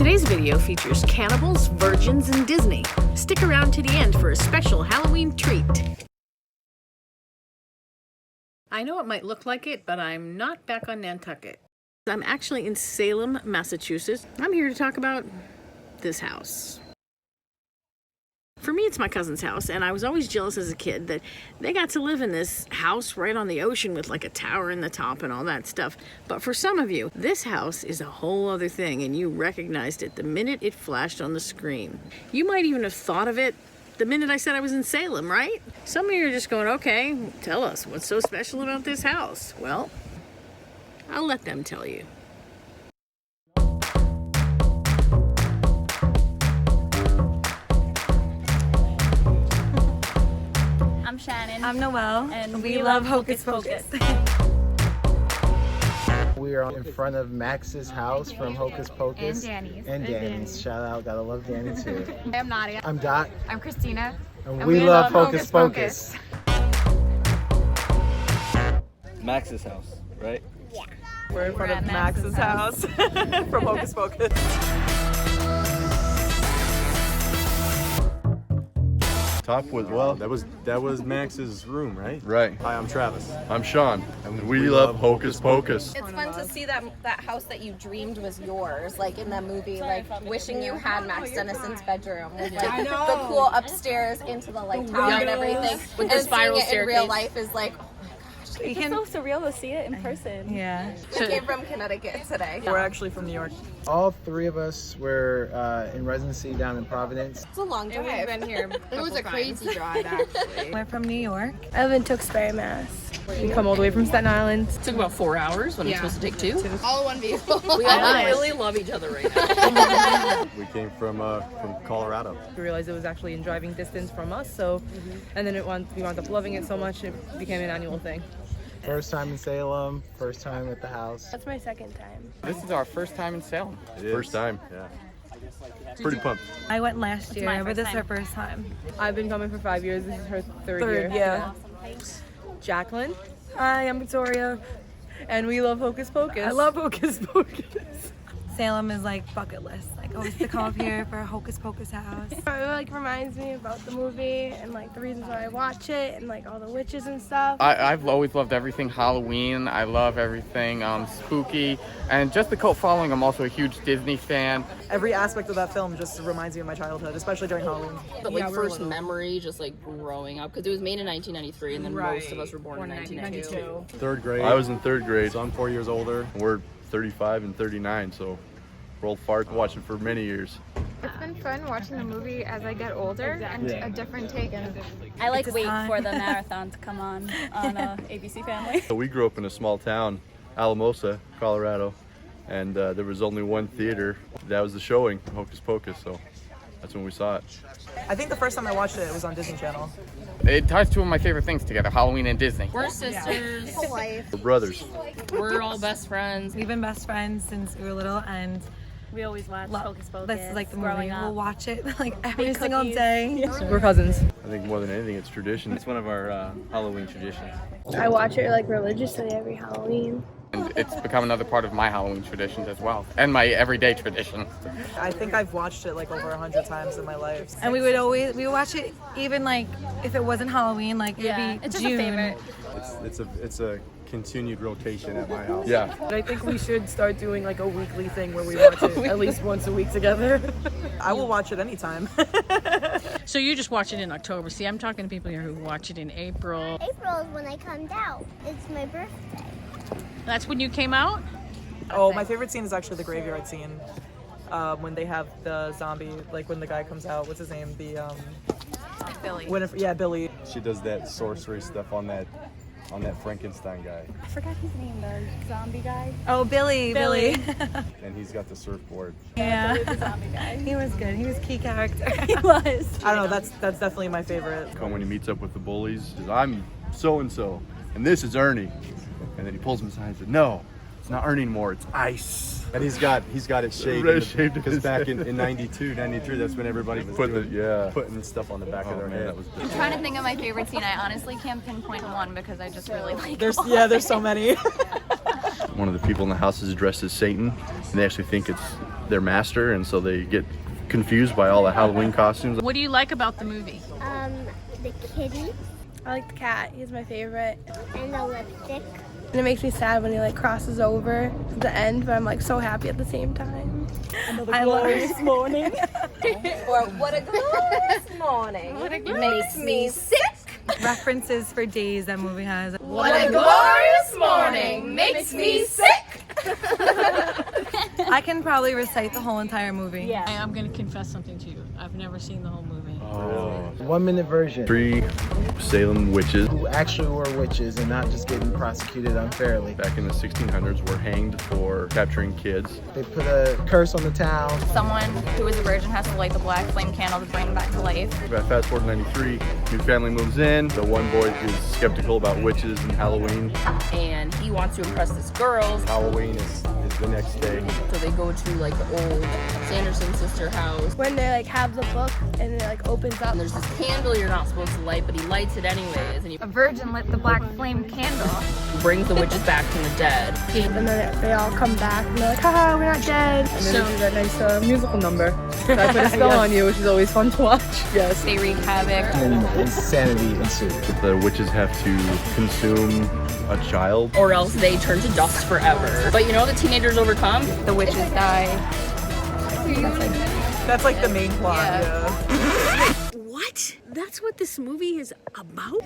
Today's video features cannibals, virgins, and Disney. Stick around to the end for a special Halloween treat. I know it might look like it, but I'm not back on Nantucket. I'm actually in Salem, Massachusetts. I'm here to talk about this house. For me, it's my cousin's house, and I was always jealous as a kid that they got to live in this house right on the ocean with like a tower in the top and all that stuff. But for some of you, this house is a whole other thing, and you recognized it the minute it flashed on the screen. You might even have thought of it the minute I said I was in Salem, right? Some of you are just going, okay, tell us, what's so special about this house? Well, I'll let them tell you. I'm Shannon. I'm Noelle, and we love Hocus Pocus. We are in front of Max's house from Hocus Pocus. And Danny's. Shout out, gotta love Danny too. I'm Nadia. I'm Dot. I'm Christina. And we love Hocus Pocus. Max's house, right? Yeah. We're in front of Max's house from Hocus Pocus. Top was, well, That was Max's room, right? right. Hi, I'm Travis. I'm Sean, and we love Hocus Pocus. It's fun to see that house that you dreamed was yours, like in that movie, like wishing you had Max Dennison's bedroom with like the cool upstairs into the like tower and everything. With the and spiral seeing it in real staircase. life is like, It's so surreal to see it in person. Yeah. we came from Connecticut today. We're actually from New York. All three of us were in residency down in Providence. It's a long drive. been here. It was a crazy drive, actually. We're from New York. I live in Tewksbury, Mass. We come all the way from Staten Island. Took about 4 hours when it's supposed to take 2. All one vehicle. We all really love each other right now. We came from Colorado. We realized it was actually in driving distance from us, so, and then we wound up loving it so much it became an annual thing. First time in Salem, first time at the house. That's my second time. This is our first time in Salem. First time. Yeah. Pretty pumped. I went last year, but this is her first time. I've been coming for 5 years. This is her third year. Yeah. Jacqueline. Hi, I'm Victoria. And we love Hocus Pocus. I love Hocus Pocus. Salem is like bucket list. Like always to come up here for a Hocus Pocus house. It like reminds me about the movie and like the reasons why I watch it and like all the witches and stuff. I've always loved everything Halloween. I love everything spooky. And just the cult following, I'm also a huge Disney fan. Every aspect of that film just reminds me of my childhood, especially during Halloween. But like first memory, just like growing up, because it was made in 1993, and then most of us were born in 1992. Third grade. I was in third grade. So I'm 4 years older. We're 35 and 39, so we're old farts watching for many years. It's been fun watching the movie as I get older and a different take on it. I like wait for the marathon to come on ABC Family. So we grew up in a small town, Alamosa, Colorado, and there was only one theater. That was the showing, Hocus Pocus, so that's when we saw it. I think the first time I watched it, it was on Disney Channel. It ties two of my favorite things together, Halloween and Disney. We're sisters. We're brothers. We're all best friends. We've been best friends since we were little, and We always watch Hocus Pocus. this is like the movie. growing up. We'll watch it like every Make single cookies. day. We're cousins. I think more than anything, it's tradition. It's one of our Halloween traditions. I watch it like religiously every Halloween. And it's become another part of my Halloween traditions as well, and my everyday tradition. I think I've watched it like over 100 times in my life. And we would watch it even like if it wasn't Halloween, like Yeah, maybe it's just June. a favorite. It's a continued rotation at my house. Yeah. I think we should start doing like a weekly thing where we watch it at least once a week together. I will watch it anytime. So you just watch it in October. See, I'm talking to people here who watch it in April. April is when I come out. It's my birthday. That's when you came out? Oh, my favorite scene is actually the graveyard scene. When they have the zombie, like when the guy comes out, what's his name? Billy. Yeah, Billy. She does that sorcery stuff on that Frankenstein guy, I forgot his name, the zombie guy. Oh, Billy. and he's got the surfboard. Yeah. The zombie guy. He was good. He was a key character. He was. I don't know. That's definitely my favorite. When he meets up with the bullies, he says, I'm so-and-so, and this is Ernie. And then he pulls him aside and says, no, it's not Ernie anymore, it's Ice. And he's got it shaved. Red shaved because his back head. in 92, 93, that's when everybody was putting stuff on the back of their head. That was I'm trying to think of my favorite scene. I honestly can't pinpoint one because I just really like There's so many. one of the people in the house is dressed as Satan, and they actually think it's their master, and so they get confused by all the Halloween costumes. What do you like about the movie? The kitty I like the cat. He's my favorite. and the lipstick. And it makes me sad when he like crosses over to the end, but I'm like so happy at the same time. I love it. morning. Or what a glorious morning. Makes me sick. References for days that movie has. What a glorious morning. Makes me sick. I can probably recite the whole entire movie. I'm going to confess something to you. I've never seen the whole movie. 1 minute version. 3 Salem witches Who actually were witches and not just getting prosecuted unfairly. back in the 1600s were hanged for capturing kids. They put a curse on the town. Someone who is a virgin has to light the black flame candle to bring them back to life. Fast forward to 93, new family moves in. The one boy is skeptical about witches and Halloween. And he wants to impress this girl. Halloween is the next day. So they go to like the old Sanderson sister house. When they like have the book and it like opens up. And there's this candle you're not supposed to light, but he lights it anyways. And he A virgin lit the black flame candle. brings the witches back from the dead. And then they all come back and they're like, haha, we're not dead. And then they do that nice musical number. So I put a spell on you, which is always fun to watch. Yes. They wreak havoc. And insanity ensued. The witches have to consume a child. Or else they turn to dust forever. But you know the teenagers overcome? The witches die. That's like the main plot. Yeah. What? That's what this movie is about?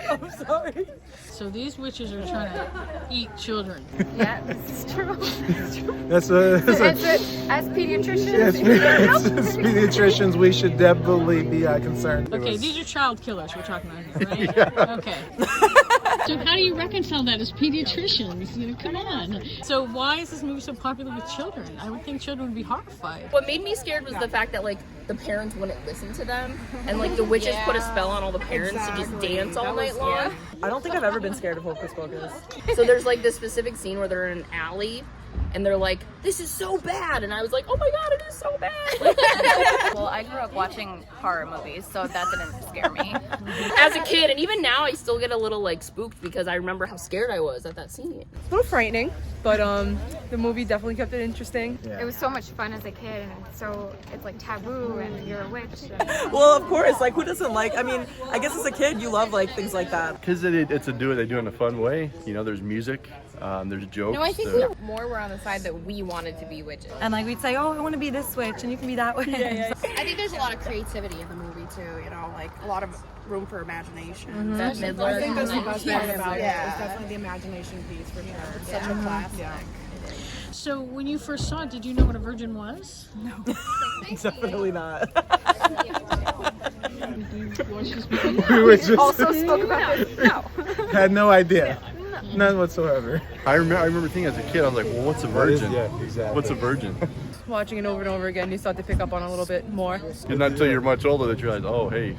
I'm sorry. So these witches are trying to eat children. Yeah, this is true. That's As pediatricians, as pediatricians, we should definitely be concerned. Okay, these are child killers we're talking about here, right? Okay. So how do you reconcile that as pediatricians? You know, come on. So why is this movie so popular with children? I would think children would be horrified. What made me scared was the fact that like the parents wouldn't listen to them, and like the witches put a spell on all the parents to just dance all night long. I don't think I've ever been scared of Hocus Pocus. So there's like this specific scene where they're in an alley and they're like, this is so bad, and I was like, oh my god, it is so bad. well, I grew up watching horror movies, so that didn't scare me. As a kid, and even now I still get a little like spooked because I remember how scared I was at that scene. It's a little frightening, but the movie definitely kept it interesting. Yeah. It was so much fun as a kid, and so it's like taboo, and you're a witch. And... Well, of course, like who doesn't like? I mean, I guess as a kid you love like things like that. Because they do it in a fun way. You know, there's music, there's jokes. No, I think more were on the side that we wanted to be witches. And like we'd say, oh, I want to be this witch, and you can be that witch. I think there's a lot of creativity in the movie too, you know, like a lot of room for imagination. That Midler. I think that's the best part about it. Yeah. It's definitely the imagination piece for sure. It's such a classic. Yeah. So when you first saw it, did you know what a virgin was? Definitely not. We were just Also spoke about this. No. had no idea. None whatsoever. I remember thinking as a kid, I was like, well, what's a virgin? Yeah, exactly. What's a virgin? Watching it over and over again, you start to pick up on a little bit more. It's not until you're much older that you realize, oh, hey.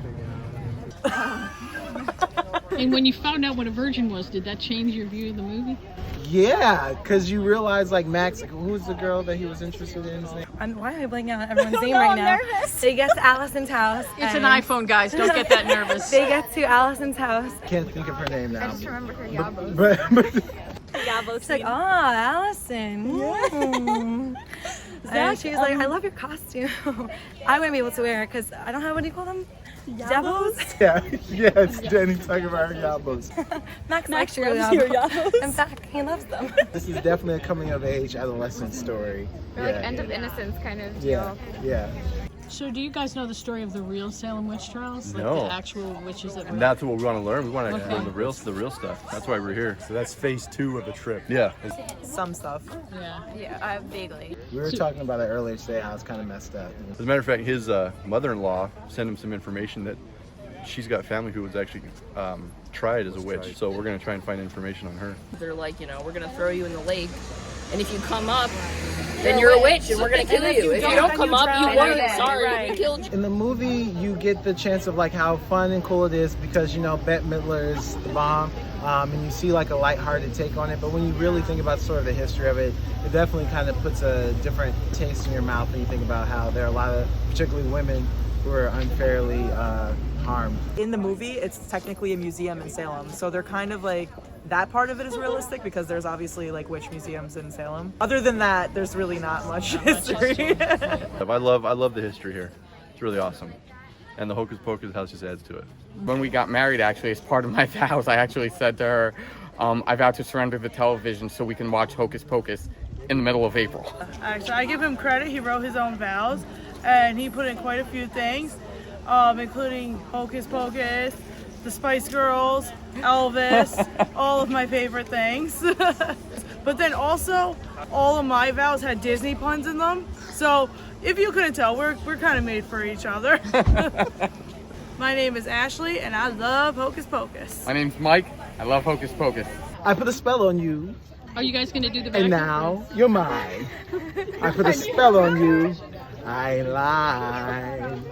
And when you found out what a virgin was, did that change your view of the movie? Yeah, because you realize like Max, who's the girl that he was interested in? His name? Why am I blanking out everyone's name right now? They get to Allison's house. It's an and iPhone, guys. Don't get that nervous. They get to Allison's house. Can't think of her name now. I just remember her yabos. But She's like, oh, Allison. Yeah. And she was like, I love your costume. I wouldn't be able to wear it because I don't have, what do you call them? Yabos? yeah, it's Danny talking about her yabos. Max likes your yabos. In fact, he loves them. This is definitely a coming of age adolescent story. Or like end of innocence kind of deal. Yeah. So do you guys know the story of the real Salem witch trials? Like No. the actual witches that were... And that's what we want to learn. We want to learn the real stuff. That's why we're here. So that's phase 2 of the trip. Yeah. Some stuff. Yeah, vaguely. We were talking about it earlier today, how it's kind of messed up. As a matter of fact, his mother-in-law sent him some information that she's got family who was actually tried as a witch. So we're going to try and find information on her. They're like, you know, we're gonna throw you in the lake, and if you come up, then you're a witch, and we're gonna kill you. If you don't come up, you weren't. Sorry, we killed you. In the movie, you get the chance of like how fun and cool it is because, you know, Bette Midler is the bomb. And you see like a lighthearted take on it, but when you really think about sort of the history of it, it definitely kind of puts a different taste in your mouth when you think about how there are a lot of, particularly women, who are unfairly harmed. In the movie, it's technically a museum in Salem, so they're kind of like that part of it is realistic because there's obviously like witch museums in Salem. Other than that, there's really not much history. I love the history here. It's really awesome. And the Hocus Pocus house just adds to it. When we got married, actually, as part of my vows, I actually said to her, I vow to surrender the television so we can watch Hocus Pocus in the middle of April. Actually, I give him credit. He wrote his own vows, and he put in quite a few things, including Hocus Pocus, the Spice Girls, Elvis, all of my favorite things. But then also, all of my vows had Disney puns in them. So if you couldn't tell, we're kind of made for each other. My name is Ashley, and I love Hocus Pocus. My name's Mike. I love Hocus Pocus. I put a spell on you. Are you guys gonna do the back? And now you're mine. I put a spell on you. I ain't lying.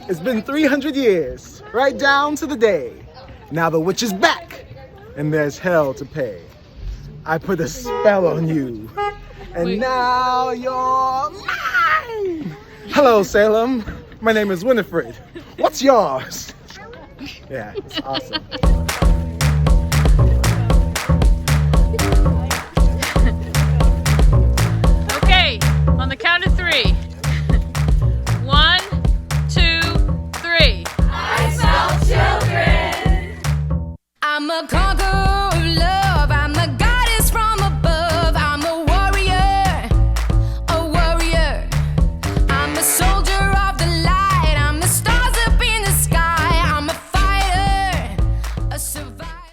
It's been 300 years, right down to the day. Now the witch is back, and there's hell to pay. I put a spell on you, and now you're mine. Hello, Salem. My name is Winifred. What's yours? Yeah, it's awesome.